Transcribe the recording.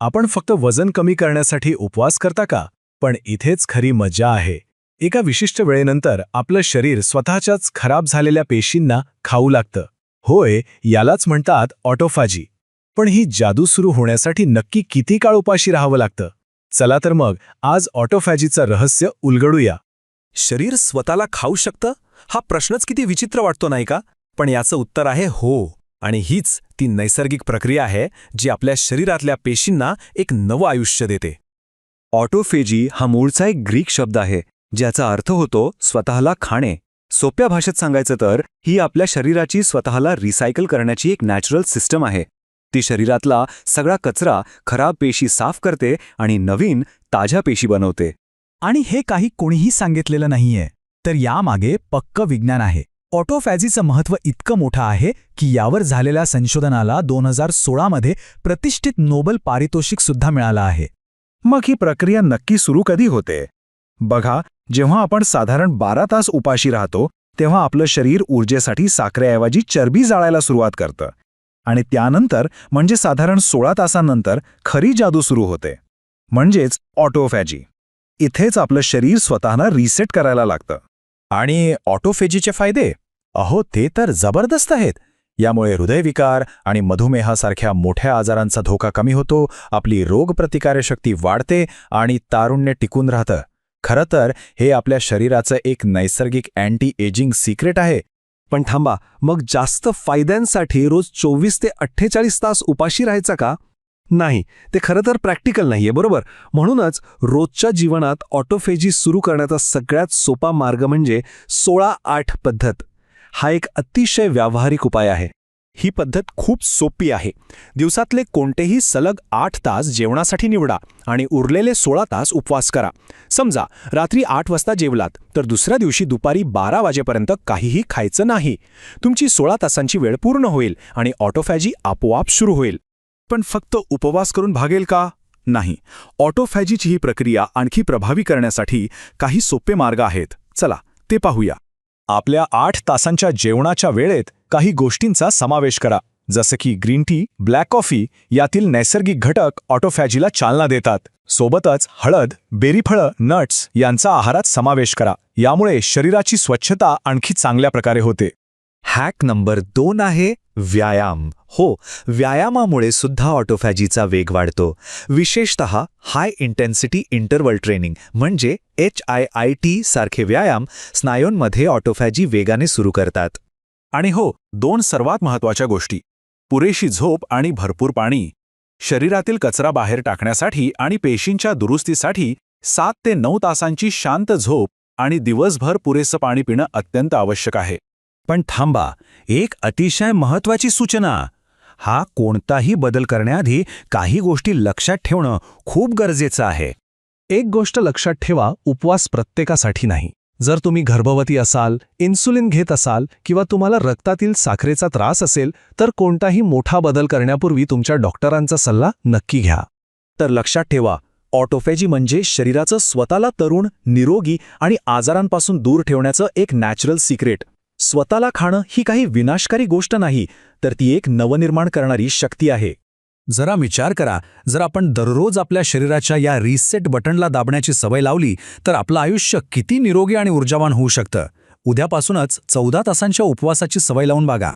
आपण फक्त वजन कमी करण्यासाठी उपवास करता का? पण इथेच खरी मजा आहे. एका विशिष्ट वेळेनंतर आपलं शरीर स्वतःच्याच खराब झालेल्या पेशींना खाऊ लागतं. होय, यालाच म्हणतात ऑटोफॅजी. पण ही जादू सुरू होण्यासाठी नक्की किती काळ उपाशी राहावं लागतं? चला तर मग आज ऑटोफॅजीचं रहस्य उलगडूया. शरीर स्वतःला खाऊ शकतं? हा प्रश्नच किती विचित्र वाटतो नाही का? पण याचं उत्तर आहे हो. आणि हीच ती नैसर्गिक प्रक्रिया आहे जी आपल्या शरीरातल्या पेशींना एक नवं आयुष्य देते. ऑटोफेजी हा मूळचा एक ग्रीक शब्द आहे ज्याचा अर्थ होतो स्वतःला खाणे. सोप्या भाषेत सांगायचं तर ही आपल्या शरीराची स्वतःला रिसायकल करण्याची एक नॅचरल सिस्टम आहे. ती शरीरातला सगळा कचरा, खराब पेशी साफ करते आणि नवीन, ताज्या पेशी बनवते. आणि हे काही कोणीही सांगितलेलं नाहीये, तर यामागे पक्क विज्ञान आहे. ऑटोफॅजीचं महत्त्व इतकं मोठं आहे की यावर झालेल्या संशोधनाला 2016 मध्ये प्रतिष्ठित नोबेल पारितोषिक सुद्धा मिळालं आहे. मग ही प्रक्रिया नक्की सुरू कधी होते? बघा, जेव्हा आपण साधारण 12 तास उपाशी राहतो तेव्हा आपलं शरीर ऊर्जेसाठी साखरेऐवजी चरबी जाळायला सुरुवात करतं. आणि त्यानंतर म्हणजे साधारण 16 तासांनंतर खरी जादू सुरू होते, म्हणजेच ऑटोफॅजी. इथेच आपलं शरीर स्वतःला रिसेट करायला लागतं. आणि ऑटोफेजीचे फायदे? अहो, ते तर जबरदस्त आहेत. यामुळे हृदयविकार आणि मधुमेहासारख्या मोठ्या आजारांचा धोका कमी होतो, आपली रोगप्रतिकारशक्ती वाढते आणि तारुण्य टिकून राहतं. खरं तर हे आपल्या शरीराचं एक नैसर्गिक अँटी एजिंग सिक्रेट आहे. पण थांबा, मग जास्त फायद्यांसाठी रोज 24 ते 48 तास उपाशी राहायचा का? नाही, ते खरं तर प्रॅक्टिकल नाहीये, बरोबर. म्हणूनच रोजच्या जीवनात ऑटोफेजी सुरू करण्याचा सगळ्यात सोपा मार्ग म्हणजे 16-8 पद्धत. हा एक अतिशय व्यावहारिक उपाय आहे. ही पद्धत खूप सोपी आहे. दिवसातले कोणतेही सलग 8 तास जेवणासाठी निवडा आणि उरलेले 16 तास उपवास करा. समजा रात्री 8 वाजता जेवलात तर दुसऱ्या दिवशी दुपारी 12 वाजेपर्यंत काहीही खायचं नाही. तुमची 16 तासांची वेळ पूर्ण होईल आणि ऑटोफॅजी आपोआप सुरू होईल. पण फक्त उपवास करून भागेल का? नाही. ऑटोफॅजीची ही प्रक्रिया आणखी प्रभावी करण्यासाठी काही सोपे मार्ग आहेत. चला ते पाहूया. आपल्या 8 तासांच्या जेवणाच्या वेळेत काही गोष्टींचा समावेश करा, जसं की ग्रीन टी, ब्लॅक कॉफी. यातील नैसर्गिक घटक ऑटोफॅजीला चालना देतात. सोबतच हळद, बेरीफळं, नट्स यांचा आहारात समावेश करा. यामुळे शरीराची स्वच्छता आणखी चांगल्या प्रकारे होते. हॅक नंबर 2 आहे व्यायाम. हो, व्यायामामुळे सुद्धा ऑटोफॅजीचा वेग वाढतो. विशेषतः हाय इंटेन्सिटी इंटरव्हल ट्रेनिंग म्हणजे HIIT सारखे व्यायाम स्नायूंमध्ये ऑटोफॅजी वेगाने सुरू करतात. आणि हो, 2 सर्वात महत्त्वाच्या गोष्टी: पुरेशी झोप आणि भरपूर पाणी. शरीरातील कचरा बाहेर टाकण्यासाठी आणि पेशींच्या दुरुस्तीसाठी 7 ते 9 तासांची शांत झोप आणि दिवसभर पुरेसं पाणी पिणं अत्यंत आवश्यक आहे. पण थांबा, एक अतिशय महत्त्वाची सूचना. हा कोणताही बदल करण्याआधी काही गोष्टी लक्षात ठेवणं खूप गरजेचं आहे. एक गोष्ट लक्षात ठेवा, उपवास प्रत्येकासाठी नाही. जर तुम्ही गर्भवती असाल, इन्सुलिन घेत असाल किंवा तुम्हाला रक्तातील साखरेचा त्रास असेल तर कोणताही मोठा बदल करण्यापूर्वी तुमच्या डॉक्टरांचा सल्ला नक्की घ्या. तर लक्षात ठेवा, ऑटोफॅजी म्हणजे शरीराचं स्वतःला तरुण, निरोगी आणि आजारांपासून दूर ठेवण्याचं एक नॅचरल सिक्रेट. स्वतःला खाणं ही काही विनाशकारी गोष्ट नाही, तर ती एक नवनिर्माण करणारी शक्ती आहे. जरा विचार करा, जर आपण दररोज आपल्या शरीराच्या या रिसेट बटनला दाबण्याची सवय लावली तर आपलं आयुष्य किती निरोगी आणि ऊर्जावान होऊ शकतं. उद्यापासूनच 14 तासांच्या उपवासाची सवय लावून बघा.